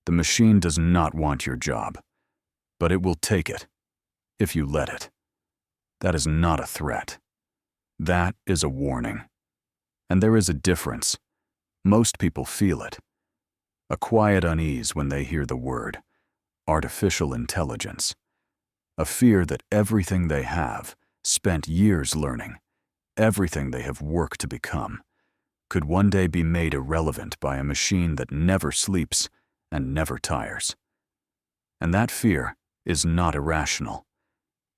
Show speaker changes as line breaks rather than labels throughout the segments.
The machine does not want your job, but it will take it if you let it. That is not a threat. That is a warning. And there is a difference. Most people feel it. A quiet unease when they hear the word artificial intelligence. A fear that everything they have spent years learning, everything they have worked to become, could one day be made irrelevant by a machine that never sleeps and never tires. And that fear is not irrational.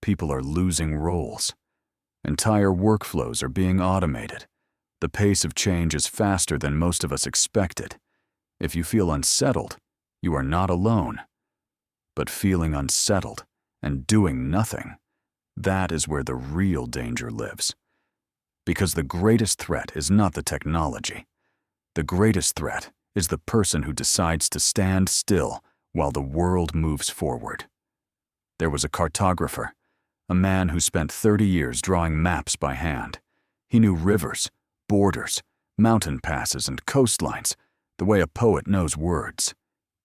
People are losing roles. Entire workflows are being automated. The pace of change is faster than most of us expected. If you feel unsettled, you are not alone. But feeling unsettled and doing nothing, that is where the real danger lives. Because the greatest threat is not the technology. The greatest threat is the person who decides to stand still while the world moves forward. There was a cartographer, a man who spent 30 years drawing maps by hand. He knew rivers, borders, mountain passes, and coastlines the way a poet knows words,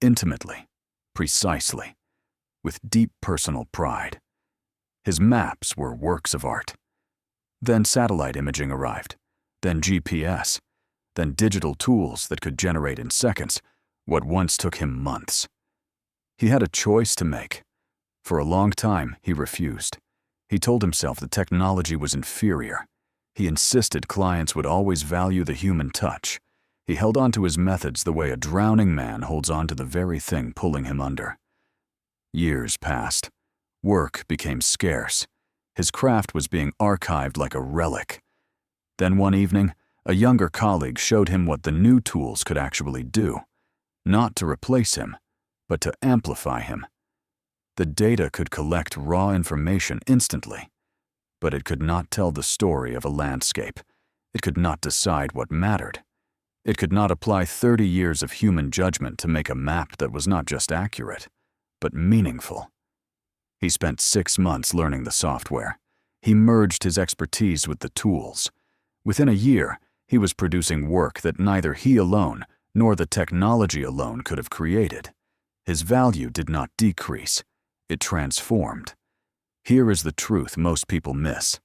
intimately, precisely, with deep personal pride. His maps were works of art. Then satellite imaging arrived, then GPS, then digital tools that could generate in seconds what once took him months. He had a choice to make. For a long time, he refused. He told himself the technology was inferior. He insisted clients would always value the human touch. He held on to his methods the way a drowning man holds on to the very thing pulling him under. Years passed. Work became scarce. His craft was being archived like a relic. Then one evening, a younger colleague showed him what the new tools could actually do. Not to replace him, but to amplify him. The data could collect raw information instantly, but it could not tell the story of a landscape. It could not decide what mattered. It could not apply 30 years of human judgment to make a map that was not just accurate, but meaningful. He spent 6 months learning the software. He merged his expertise with the tools. Within a year, he was producing work that neither he alone nor the technology alone could have created. His value did not decrease. It transformed. Here is the truth most people miss.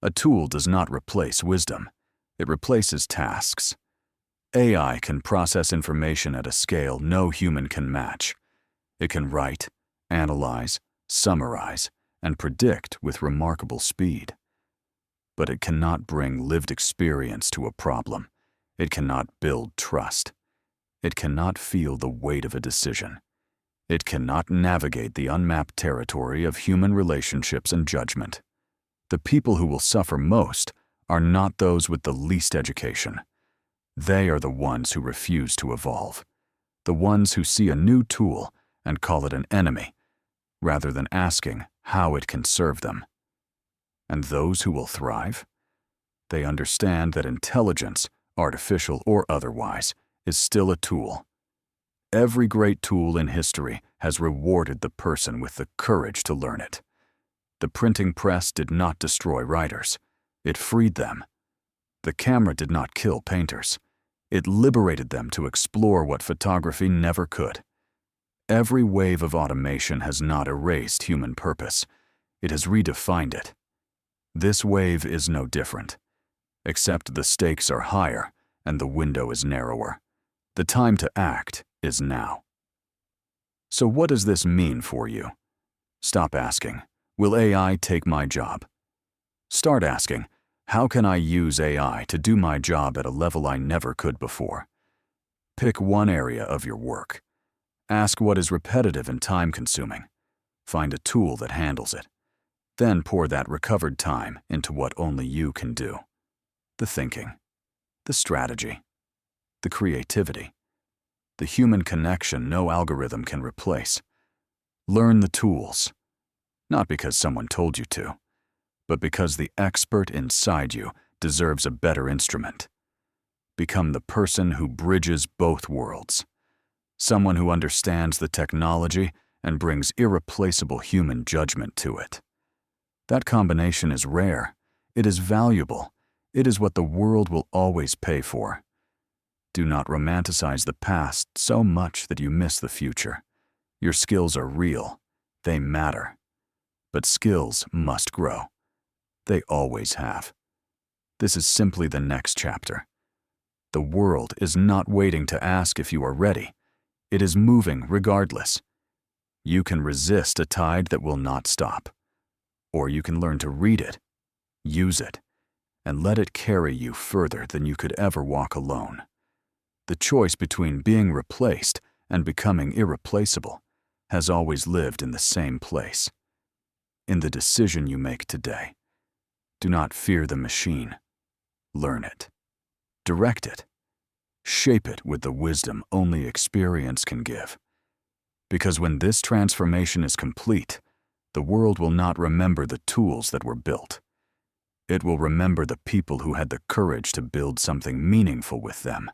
A tool does not replace wisdom. It replaces tasks. AI can process information at a scale no human can match. It can write, analyze, summarize, and predict with remarkable speed. But it cannot bring lived experience to a problem. It cannot build trust. It cannot feel the weight of a decision. It cannot navigate the unmapped territory of human relationships and judgment. The people who will suffer most are not those with the least education. They are the ones who refuse to evolve, the ones who see a new tool and call it an enemy, rather than asking how it can serve them. And those who will thrive? They understand that intelligence, artificial or otherwise, is still a tool. Every great tool in history has rewarded the person with the courage to learn it. The printing press did not destroy writers. It freed them. The camera did not kill painters. It liberated them to explore what photography never could. Every wave of automation has not erased human purpose. It has redefined it. This wave is no different, except the stakes are higher and the window is narrower. The time to act is now. So what does this mean for you? Stop asking, will AI take my job? Start asking, how can I use AI to do my job at a level I never could before? Pick one area of your work. Ask what is repetitive and time-consuming. Find a tool that handles it. Then pour that recovered time into what only you can do. The thinking, the strategy, the creativity, the human connection no algorithm can replace. Learn the tools, not because someone told you to, but because the expert inside you deserves a better instrument. Become the person who bridges both worlds. Someone who understands the technology and brings irreplaceable human judgment to it. That combination is rare. It is valuable. It is what the world will always pay for. Do not romanticize the past so much that you miss the future. Your skills are real. They matter. But skills must grow. They always have. This is simply the next chapter. The world is not waiting to ask if you are ready. It is moving regardless. You can resist a tide that will not stop. Or you can learn to read it, use it, and let it carry you further than you could ever walk alone. The choice between being replaced and becoming irreplaceable has always lived in the same place. In the decision you make today. Do not fear the machine. Learn it. Direct it. Shape it with the wisdom only experience can give. Because when this transformation is complete, the world will not remember the tools that were built. It will remember the people who had the courage to build something meaningful with them.